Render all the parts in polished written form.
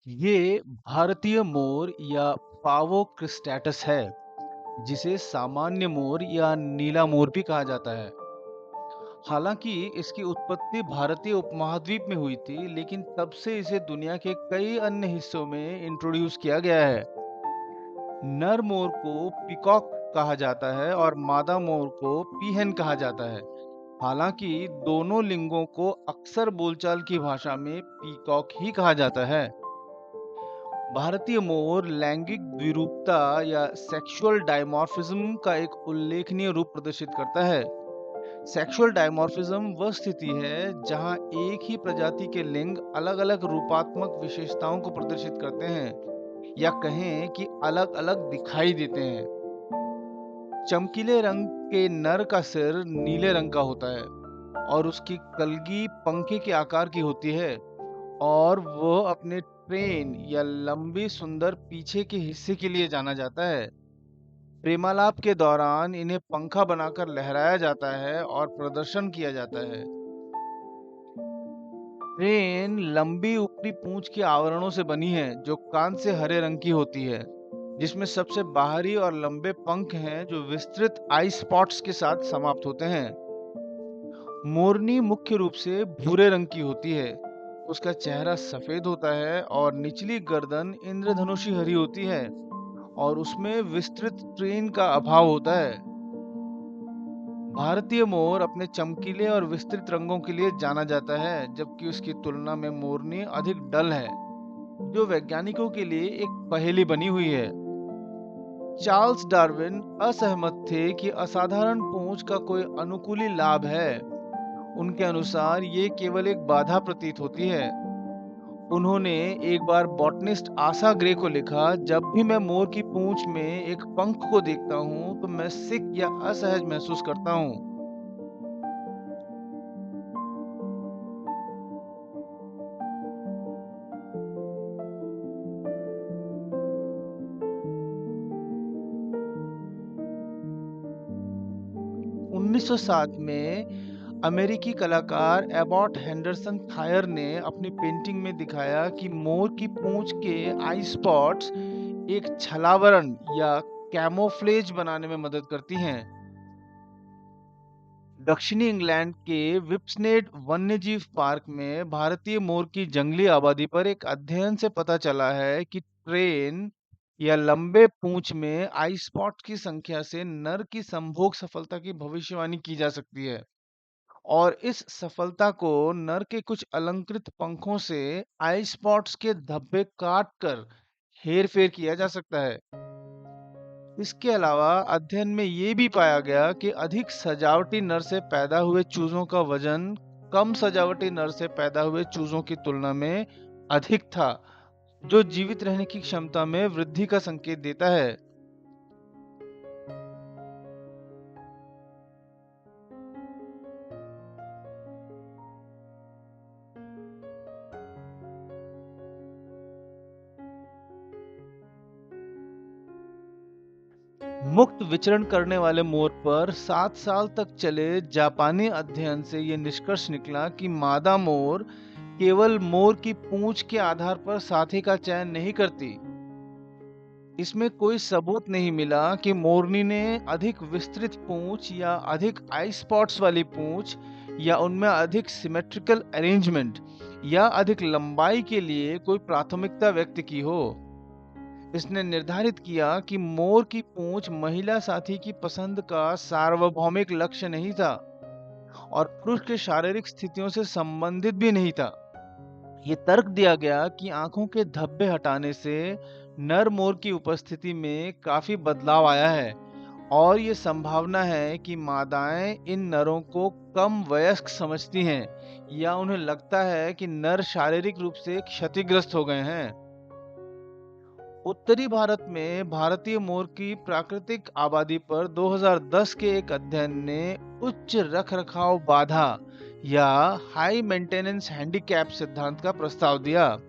ये भारतीय मोर या पावो क्रिस्टेटस है, जिसे सामान्य मोर या नीला मोर भी कहा जाता है। हालांकि इसकी उत्पत्ति भारतीय उपमहाद्वीप में हुई थी, लेकिन तब से इसे दुनिया के कई अन्य हिस्सों में इंट्रोड्यूस किया गया है। नर मोर को पीकॉक कहा जाता है और मादा मोर को पीहन कहा जाता है। हालांकि दोनों लिंगों को अक्सर बोलचाल की भाषा में पीकॉक ही कहा जाता है। भारतीय मोर लैंगिक द्विरूपता या सेक्सुअल डायमॉर्फिज्म का एक उल्लेखनीय रूप प्रदर्शित करता है। सेक्सुअल डायमॉर्फिज्म वह स्थिति है जहां एक ही प्रजाति के लिंग अलग-अलग रूपात्मक विशेषताओं को प्रदर्शित करते हैं या कहें कि अलग-अलग दिखाई देते हैं। चमकीले रंग के नर का सिर नीले रंग का होता है और उसकी कलगी पंखे के आकार की होती है और वह अपने ट्रेन या लंबी सुंदर पीछे के हिस्से के लिए जाना जाता है। प्रेमालाप के दौरान इन्हें पंखा बनाकर लहराया जाता है और प्रदर्शन किया जाता है। ट्रेन लंबी ऊपरी पूंछ के आवरणों से बनी है जो कांच से हरे रंग की होती है, जिसमें सबसे बाहरी और लंबे पंख हैं जो विस्तृत आई स्पॉट्स के साथ समाप्त होते हैं। मोरनी मुख्य रूप से भूरे रंग की होती है। उसका चेहरा सफेद होता है और निचली गर्दन इंद्रधनुषी हरी होती है और उसमें विस्तृत ट्रेन का अभाव होता है। भारतीय मोर अपने चमकीले और विस्तृत रंगों के लिए जाना जाता है, जबकि उसकी तुलना में मोरनी अधिक डल है, जो वैज्ञानिकों के लिए एक पहेली बनी हुई है। चार्ल्स डार्विन असहमत थे कि असाधारण पूंछ का कोई अनुकूली लाभ है। उनके अनुसार ये केवल एक बाधा प्रतीत होती है। उन्होंने एक बार बॉटनिस्ट आशा ग्रे को लिखा, जब भी मैं मोर की पूंछ में एक पंख को देखता हूं तो मैं सिक या असहज महसूस करता हूं। 1907 में अमेरिकी कलाकार एबॉट हेंडरसन थायर ने अपनी पेंटिंग में दिखाया कि मोर की पूंछ के आई स्पॉट्स एक छलावरण या कैमोफ्लेज बनाने में मदद करती हैं। दक्षिणी इंग्लैंड के विप्सनेड वन्यजीव पार्क में भारतीय मोर की जंगली आबादी पर एक अध्ययन से पता चला है कि ट्रेन या लंबे पूंछ में आई स्पॉट की संख्या से नर की संभोग सफलता की भविष्यवाणी की जा सकती है और इस सफलता को नर के कुछ अलंकृत पंखों से आई स्पॉट्स के धब्बे काट कर हेर फेर किया जा सकता है। इसके अलावा अध्ययन में ये भी पाया गया कि अधिक सजावटी नर से पैदा हुए चूजों का वजन कम सजावटी नर से पैदा हुए चूजों की तुलना में अधिक था, जो जीवित रहने की क्षमता में वृद्धि का संकेत देता है। मुक्त विचरण करने वाले मोर पर 7 साल तक चले जापानी अध्ययन से ये निष्कर्ष निकला कि मादा मोर केवल मोर की पूंछ के आधार पर साथी का चयन नहीं करती। इसमें कोई सबूत नहीं मिला कि मोरनी ने अधिक विस्तृत पूंछ या अधिक आई स्पॉट्स वाली पूंछ या उनमें अधिक सिमेट्रिकल अरेंजमेंट या अधिक लंबाई के लिए कोई प्राथमिकता व्यक्त की हो। इसने निर्धारित किया कि मोर की पूंछ महिला साथी की पसंद का सार्वभौमिक लक्ष्य नहीं था और पुरुष के शारीरिक स्थितियों से संबंधित भी नहीं था। ये तर्क दिया गया कि आंखों के धब्बे हटाने से नर मोर की उपस्थिति में काफी बदलाव आया है और ये संभावना है कि मादाएं इन नरों को कम वयस्क समझती हैं या उन्हें लगता है कि नर शारीरिक रूप से क्षतिग्रस्त हो गए हैं। उत्तरी भारत में भारतीय मोर की प्राकृतिक आबादी पर 2010 के एक अध्ययन ने उच्च रखरखाव बाधा या हाई मेंटेनेंस हैंडीकैप सिद्धांत का प्रस्ताव दिया।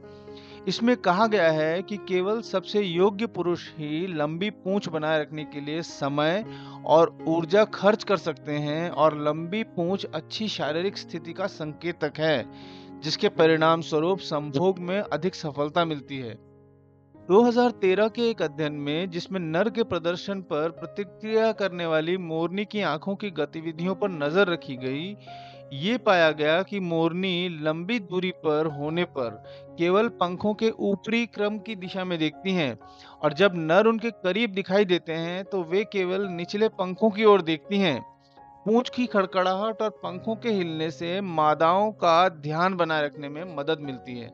इसमें कहा गया है कि केवल सबसे योग्य पुरुष ही लंबी पूंछ बनाए रखने के लिए समय और ऊर्जा खर्च कर सकते हैं और लंबी पूंछ अच्छी शारीरिक स्थिति का संकेतक है, जिसके परिणाम स्वरूप संभोग में अधिक सफलता मिलती है। 2013 के एक अध्ययन में, जिसमें नर के प्रदर्शन पर प्रतिक्रिया करने वाली मोरनी की आंखों की गतिविधियों पर नजर रखी गई, ये पाया गया कि मोरनी लंबी दूरी पर होने पर केवल पंखों के ऊपरी क्रम की दिशा में देखती हैं, और जब नर उनके करीब दिखाई देते हैं तो वे केवल निचले पंखों की ओर देखती हैं। पूंछ की खड़खड़ाहट और पंखों के हिलने से मादाओं का ध्यान बनाए रखने में मदद मिलती है।